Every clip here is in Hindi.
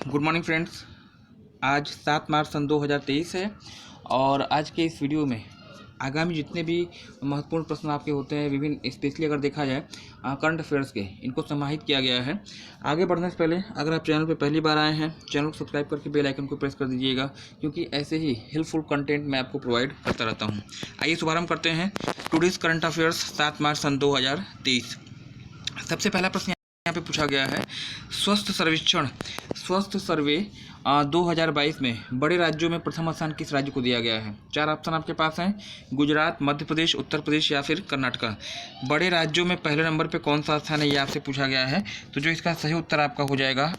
Good morning friends. आज 7 मार्च सन 2023 है और आज के इस वीडियो में आगामी जितने भी महत्वपूर्ण प्रश्न आपके होते हैं विभिन्न स्पेशली अगर देखा जाए करंट अफेयर्स के, इनको समाहित किया गया है। आगे बढ़ने से पहले अगर आप चैनल पर पहली बार आए हैं, चैनल को सब्सक्राइब करके बेल आइकन को प्रेस कर दीजिएगा, क्योंकि ऐसे ही हेल्पफुल कंटेंट मैं आपको प्रोवाइड करता रहता हूँ। आइए शुभारंभ करते हैं टुडेज करंट अफेयर्स 7 मार्च सन 2023। सबसे पहला प्रश्न यहाँ पे पूछा गया है, स्वस्थ सर्वे 2022 में बड़े राज्यों में प्रथम स्थान किस राज्य को दिया गया है। 4 ऑप्शन आपके पास हैं, गुजरात, मध्य प्रदेश, उत्तर प्रदेश या फिर कर्नाटका। बड़े राज्यों में पहले नंबर पे कौन सा स्थान है ये आपसे पूछा गया है। तो जो इसका सही उत्तर आपका हो जाएगा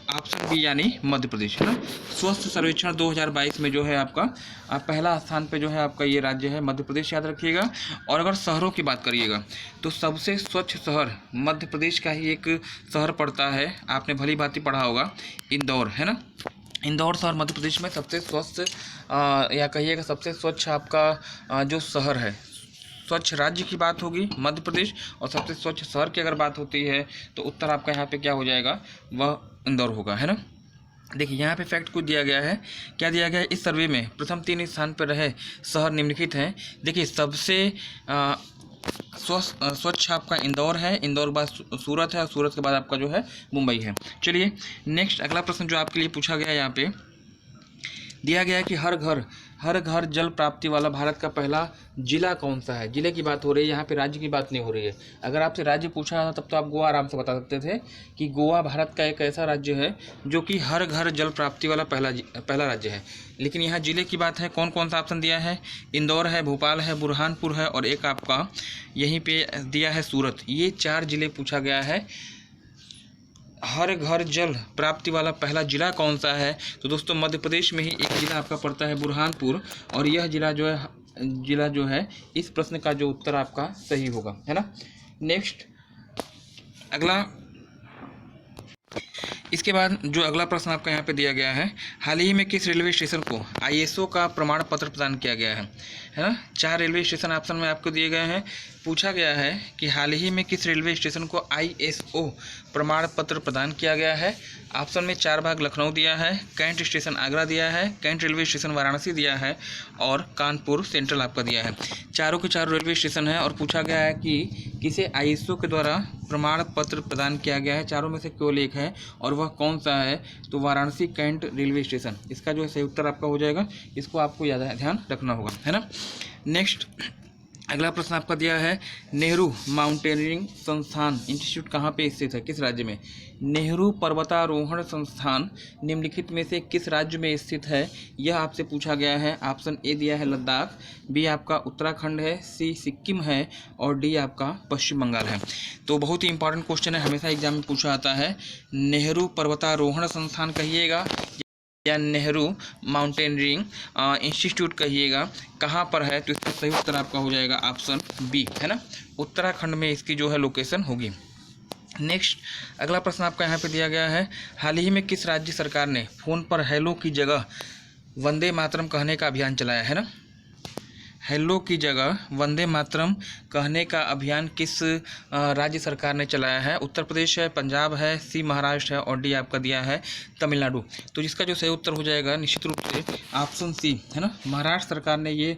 ऑप्शन बी यानी मध्य प्रदेश, है ना। स्वस्थ सर्वेक्षण 2022 में जो है आपका पहला स्थान पे जो है आपका ये राज्य है मध्य प्रदेश, याद रखिएगा। और अगर शहरों की बात करिएगा तो सबसे स्वच्छ शहर मध्य प्रदेश का ही एक शहर पड़ता है, आपने भली भांति पढ़ा होगा, इंदौर, है ना। इंदौर शहर मध्य प्रदेश में सबसे स्वस्थ या कहिएगा सबसे स्वच्छ आपका जो शहर है। स्वच्छ राज्य की बात होगी मध्य प्रदेश और सबसे स्वच्छ शहर की अगर बात होती है तो उत्तर आपका यहाँ पे क्या हो जाएगा, वह इंदौर होगा, है ना। देखिए यहाँ पे फैक्ट कुछ दिया गया है, क्या दिया गया है, इस सर्वे में प्रथम 3 स्थान पर रहे शहर निम्नलिखित हैं। देखिए सबसे स्वच्छ आपका इंदौर है, इंदौर के बाद सूरत है और सूरत के बाद आपका जो है मुंबई है। चलिए नेक्स्ट अगला प्रश्न जो आपके लिए पूछा गया है, यहाँ पे दिया गया है कि हर घर जल प्राप्ति वाला भारत का पहला जिला कौन सा है। जिले की बात हो रही है, यहाँ पे राज्य की बात नहीं हो रही है। अगर आपसे राज्य पूछा था तब तो आप गोवा आराम से बता सकते थे कि गोवा भारत का एक ऐसा राज्य है जो कि हर घर जल प्राप्ति वाला पहला राज्य है। लेकिन यहाँ जिले की बात है, कौन कौन सा ऑप्शन दिया है, इंदौर है, भोपाल है, बुरहानपुर है और एक आपका यहीं पे दिया है सूरत। ये 4 जिले पूछा गया है। हर घर जल प्राप्ति वाला पहला जिला कौन सा है। तो दोस्तों मध्य प्रदेश में ही एक जिला आपका पड़ता है बुरहानपुर, और यह जिला जो है इस प्रश्न का जो उत्तर आपका सही होगा, है ना। नेक्स्ट अगला, इसके बाद जो अगला प्रश्न आपका यहाँ पे दिया गया है, हाल ही में किस रेलवे स्टेशन को ISO का प्रमाण पत्र प्रदान किया गया है ना। 4 रेलवे स्टेशन ऑप्शन में आपको दिए गए हैं। पूछा गया है कि हाल ही में किस रेलवे स्टेशन को ISO प्रमाण पत्र प्रदान किया गया है। ऑप्शन में 4 भाग लखनऊ दिया है, कैंट स्टेशन आगरा दिया है, कैंट रेलवे स्टेशन वाराणसी दिया है और कानपुर सेंट्रल आपका दिया है। चारों के चारों रेलवे स्टेशन है और पूछा गया है कि किसे ISO के द्वारा प्रमाण पत्र प्रदान किया गया है। चारों में से केवल एक है और वह कौन सा है, तो वाराणसी कैंट रेलवे स्टेशन इसका जो है सही उत्तर आपका हो जाएगा। इसको आपको ध्यान रखना होगा, है ना। नेक्स्ट अगला प्रश्न आपका दिया है, नेहरू माउंटेनियरिंग संस्थान इंस्टीट्यूट कहाँ पे स्थित है, किस राज्य में। नेहरू पर्वतारोहण संस्थान निम्नलिखित में से किस राज्य में स्थित है, यह आपसे पूछा गया है। ऑप्शन ए दिया है लद्दाख, बी आपका उत्तराखंड है, सी सिक्किम है और डी आपका पश्चिम बंगाल है। तो बहुत ही इंपॉर्टेंट क्वेश्चन है, हमेशा एग्जाम में पूछा आता है। नेहरू पर्वतारोहण संस्थान कहिएगा या नेहरू माउंटेनियरिंग इंस्टीट्यूट कहिएगा, कहाँ पर है, तो इसका सही उत्तर आपका हो जाएगा ऑप्शन बी, है ना। उत्तराखंड में इसकी जो है लोकेशन होगी। नेक्स्ट अगला प्रश्न आपका यहाँ पे दिया गया है, हाल ही में किस राज्य सरकार ने फ़ोन पर हेलो की जगह वंदे मातरम कहने का अभियान चलाया है ना। हेलो की जगह वंदे मातरम कहने का अभियान किस राज्य सरकार ने चलाया है। उत्तर प्रदेश है, पंजाब है, सी महाराष्ट्र है और डी आपका दिया है तमिलनाडु। तो जिसका जो सही उत्तर हो जाएगा निश्चित रूप से ऑप्शन सी, है ना। महाराष्ट्र सरकार ने ये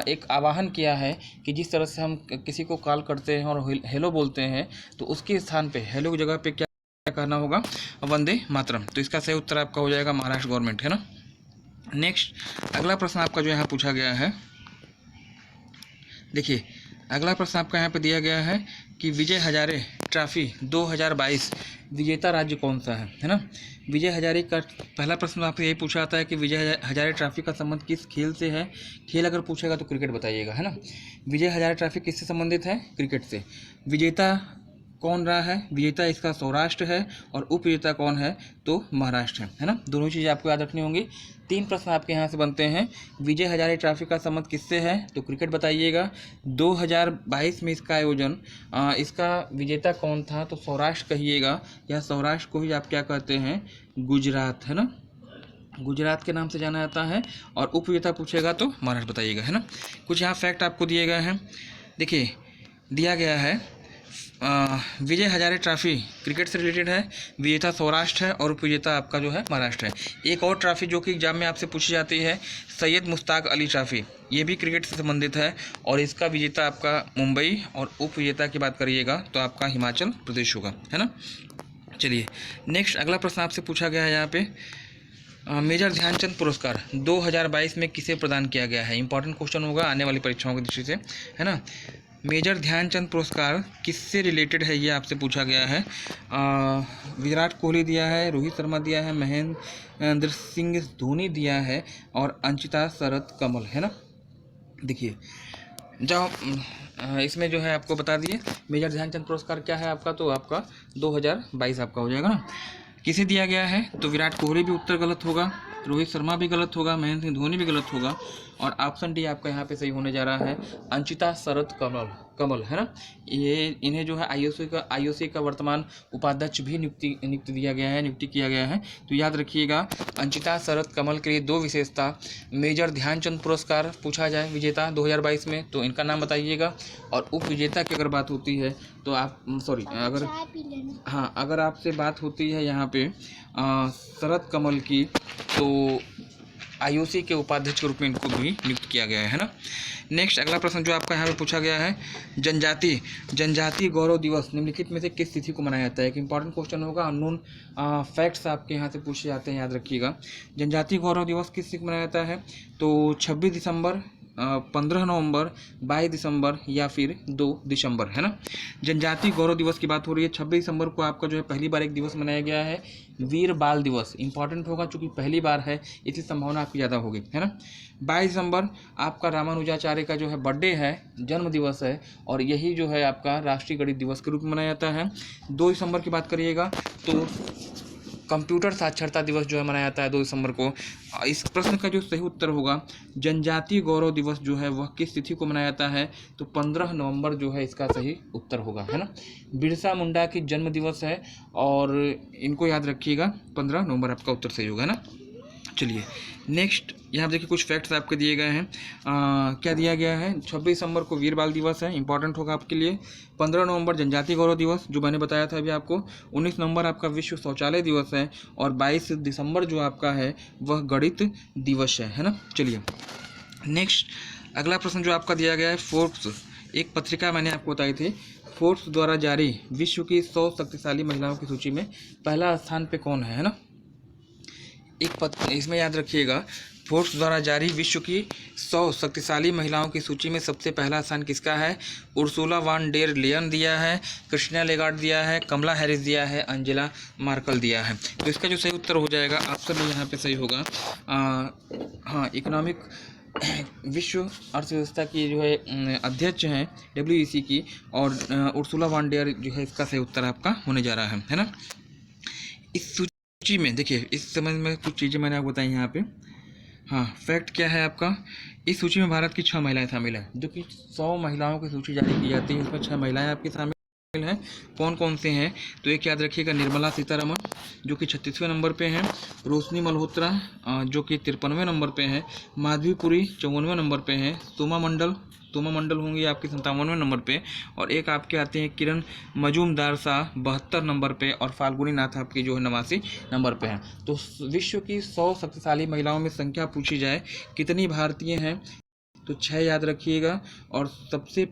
एक आह्वान किया है कि जिस तरह से हम किसी को कॉल करते हैं और हेलो बोलते हैं, तो उसके स्थान पर हेलो की जगह पर क्या कहना होगा, वंदे मातरम। तो इसका सही उत्तर आपका हो जाएगा महाराष्ट्र गवर्नमेंट, है ना। नेक्स्ट अगला प्रश्न आपका जो यहाँ पूछा गया है, देखिए अगला प्रश्न आपका यहाँ पे दिया गया है कि विजय हजारे ट्रॉफी 2022 विजेता राज्य कौन सा है ना। विजय हजारे का पहला प्रश्न आपसे यही पूछा जाता है कि विजय हजारे ट्रॉफी का संबंध किस खेल से है। खेल अगर पूछेगा तो क्रिकेट बताइएगा, है ना। विजय हजारे ट्रॉफी किससे संबंधित है, क्रिकेट से। विजेता कौन रहा है, विजेता इसका सौराष्ट्र है और उपविजेता कौन है, तो महाराष्ट्र है ना। दोनों चीज़ें आपको याद रखनी होंगी। 3 प्रश्न आपके यहाँ से बनते हैं। विजय हजारे ट्रॉफी का संबंध किससे है, तो क्रिकेट बताइएगा। 2022 में इसका आयोजन इसका विजेता कौन था, तो सौराष्ट्र कहिएगा, या सौराष्ट्र को ही आप क्या कहते हैं, गुजरात, है ना। गुजरात के नाम से जाना जाता है। और उपविजेता पूछेगा तो महाराष्ट्र बताइएगा, है ना। कुछ यहाँ फैक्ट आपको दिए गए हैं। देखिए दिया गया है विजय हजारे ट्रॉफी क्रिकेट से रिलेटेड है। विजेता सौराष्ट्र है और उपविजेता आपका जो है महाराष्ट्र है। एक और ट्रॉफी जो कि एग्जाम में आपसे पूछी जाती है, सैयद मुश्ताक अली ट्रॉफी, ये भी क्रिकेट से संबंधित है और इसका विजेता आपका मुंबई और उपविजेता की बात करिएगा तो आपका हिमाचल प्रदेश होगा, है ना। चलिए नेक्स्ट अगला प्रश्न आपसे पूछा गया है यहाँ पे, मेजर ध्यानचंद पुरस्कार 2022 में किसे प्रदान किया गया है। इंपॉर्टेंट क्वेश्चन होगा आने वाली परीक्षाओं की दृष्टि से, है ना। मेजर ध्यानचंद पुरस्कार किससे रिलेटेड है ये आपसे पूछा गया है। विराट कोहली दिया है, रोहित शर्मा दिया है, महेंद्र सिंह धोनी दिया है और अंशिता शरद कमल, है ना। देखिए जब इसमें जो है आपको बता दिए मेजर ध्यानचंद पुरस्कार क्या है आपका, तो आपका 2022 आपका हो जाएगा ना। किसे दिया गया है तो विराट कोहली भी उत्तर गलत होगा, रोहित शर्मा भी गलत होगा, महेंद्र सिंह धोनी भी गलत होगा और ऑप्शन डी आपका यहाँ पे सही होने जा रहा है, अंशिता शरद कमल, है ना। ये इन्हें जो है आईओसी का वर्तमान उपाध्यक्ष भी नियुक्ति किया गया है। तो याद रखिएगा अंशिता शरद कमल के लिए 2 विशेषता, मेजर ध्यानचंद पुरस्कार पूछा जाए विजेता 2022 में तो इनका नाम बताइएगा और उप विजेता की अगर बात होती है तो आप अगर आपसे बात होती है यहाँ पे शरद कमल की तो आईओसी के उपाध्यक्ष के रूप में इनको भी नियुक्त किया गया है ना। नेक्स्ट अगला प्रश्न जो आपका यहाँ पे पूछा गया है, जनजाति गौरव दिवस निम्नलिखित में से किस तिथि को मनाया जाता है। एक इंपॉर्टेंट क्वेश्चन होगा, अननोन फैक्ट्स आपके यहाँ से पूछे जाते हैं, याद रखिएगा। जनजाति गौरव दिवस किस तिथि को मनाया जाता है तो 26 दिसंबर, 15 नवंबर, 22 दिसंबर या फिर 2 दिसंबर, है ना। जनजाति गौरव दिवस की बात हो रही है। 26 दिसंबर को आपका जो है पहली बार एक दिवस मनाया गया है, वीर बाल दिवस। इंपॉर्टेंट होगा चूंकि पहली बार है इसकी संभावना आपकी ज़्यादा होगी, है ना। 22 दिसंबर आपका रामानुजाचार्य का जो है बर्थडे है, जन्म दिवस है और यही जो है आपका राष्ट्रीय गणित दिवस के रूप में मनाया जाता है। 2 दिसंबर की बात करिएगा तो कंप्यूटर साक्षरता दिवस जो है मनाया जाता है 2 दिसंबर को। इस प्रश्न का जो सही उत्तर होगा, जनजातीय गौरव दिवस जो है वह किस तिथि को मनाया जाता है तो 15 नवंबर जो है इसका सही उत्तर होगा, है ना। बिरसा मुंडा की जन्म दिवस है और इनको याद रखिएगा 15 नवंबर आपका उत्तर सही होगा ना। चलिए नेक्स्ट यहाँ देखिए कुछ फैक्ट्स आपके दिए गए हैं। क्या दिया गया है, 26 दिसंबर को वीर बाल दिवस है, इंपॉर्टेंट होगा आपके लिए। 15 नवंबर जनजातीय गौरव दिवस जो मैंने बताया था अभी आपको। 19 नवंबर आपका विश्व शौचालय दिवस है और 22 दिसंबर जो आपका है वह गणित दिवस है ना। चलिए नेक्स्ट अगला प्रश्न जो आपका दिया गया है, फोर्ब्स एक पत्रिका मैंने आपको बताई थी, फोर्ब्स द्वारा जारी विश्व की 100 शक्तिशाली महिलाओं की सूची में पहला स्थान पे कौन है ना। इसमें याद रखिएगा फोर्ब्स द्वारा जारी विश्व की 100 शक्तिशाली महिलाओं की सूची में सबसे पहला स्थान किसका है, उर्सुला वान डेर लेयन दिया है, क्रिस्टिना लेगार्ड दिया है, कमला हैरिस दिया है, अंजेला मार्कल दिया है। तो इसका जो सही उत्तर हो जाएगा ऑप्शन यहाँ पे सही होगा। हाँ, इकोनॉमिक विश्व अर्थव्यवस्था की जो है अध्यक्ष हैं WEC की और उर्सुला वान डेर जो है इसका सही उत्तर आपका होने जा रहा है ना। इस सूची में देखिए इस समझ में कुछ चीज़ें मैंने आपको बताई यहाँ पे। हाँ, फैक्ट क्या है आपका, इस सूची में भारत की 6 महिलाएं शामिल हैं, जो कि 100 महिलाओं की सूची जारी की जाती है, उसमें 6 महिलाएं आपकी शामिल हैं। कौन कौन से हैं तो एक याद रखिएगा, निर्मला सीतारमण जो कि 36वें नंबर पे हैं, रोशनी मल्होत्रा जो कि 53वें नंबर पे हैं, माधवी पुरी 54वें नंबर पे हैं, सोमा मंडल होंगी आपके 57वें नंबर पे और एक आपके आते हैं किरण मजूमदार शाह 72 नंबर पे और फाल्गुनी नाथ आपकी जो है 89 नंबर पे हैं। तो विश्व की 100 शक्तिशाली महिलाओं में संख्या पूछी जाए कितनी भारतीय हैं तो 6 याद रखिएगा। और सबसे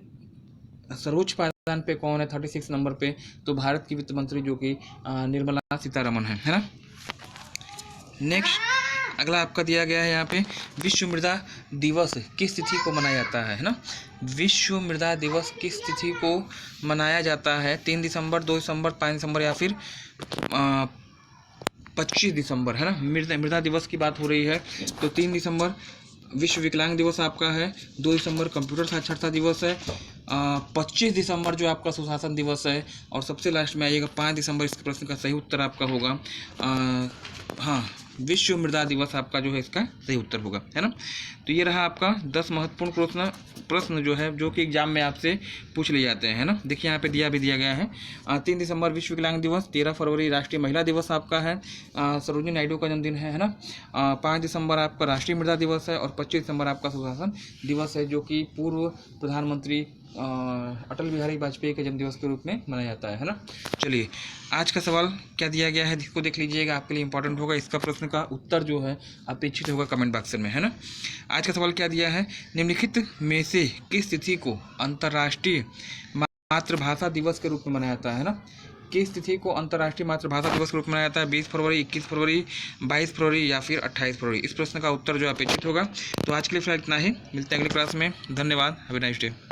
सर्वोच्च पायदान पे कौन है 36 नंबर पे, तो भारत की वित्त मंत्री जो कि निर्मला सीतारमण है ना। नेक्स्ट अगला आपका दिया गया है यहाँ पे, विश्व मृदा दिवस किस तिथि को मनाया जाता है ना। विश्व मृदा दिवस किस तिथि को मनाया जाता है, 3 दिसंबर, 2 दिसंबर, 5 दिसंबर या फिर 25 दिसंबर, है ना। मृदा दिवस की बात हो रही है तो 3 दिसंबर विश्व विकलांग दिवस आपका है, 2 दिसंबर कंप्यूटर साक्षरता दिवस है, 25 दिसंबर जो आपका सुशासन दिवस है और सबसे लास्ट में आइएगा 5 दिसंबर। इस प्रश्न का सही उत्तर आपका होगा हाँ, विश्व मृदा दिवस आपका जो है इसका सही उत्तर होगा, है ना। तो ये रहा आपका 10 महत्वपूर्ण प्रश्न जो है जो कि एग्जाम में आपसे पूछ लिए जाते हैं ना। देखिए यहाँ पे दिया गया है 3 दिसंबर विश्व विकलांग दिवस, 13 फरवरी राष्ट्रीय महिला दिवस आपका है, सरोजिनी नायडू का जन्मदिन है ना। 5 दिसंबर आपका राष्ट्रीय मृदा दिवस है और 25 दिसंबर आपका सुशासन दिवस है जो कि पूर्व प्रधानमंत्री अटल बिहारी वाजपेयी के जन्मदिवस के रूप में मनाया जाता है ना। चलिए आज का सवाल क्या दिया गया है, इसको देख लीजिएगा, आपके लिए इंपॉर्टेंट होगा। इसका प्रश्न का उत्तर जो है अपेक्षित होगा कमेंट बॉक्स में, है ना। आज का सवाल क्या दिया है, निम्नलिखित में से किस तिथि को अंतर्राष्ट्रीय मातृभाषा दिवस के रूप में मनाया जाता है ना। किस तिथि को अंतर्राष्ट्रीय मातृभाषा दिवस के रूप में मनाया जाता है, 20 फरवरी, 21 फरवरी, 22 फरवरी या फिर 28 फरवरी। इस प्रश्न का उत्तर जो अपेक्षित होगा। तो आज के लिए फिलहाल इतना ही, मिलते हैं अगली क्लास में। धन्यवाद, हैव अ नाइस डे।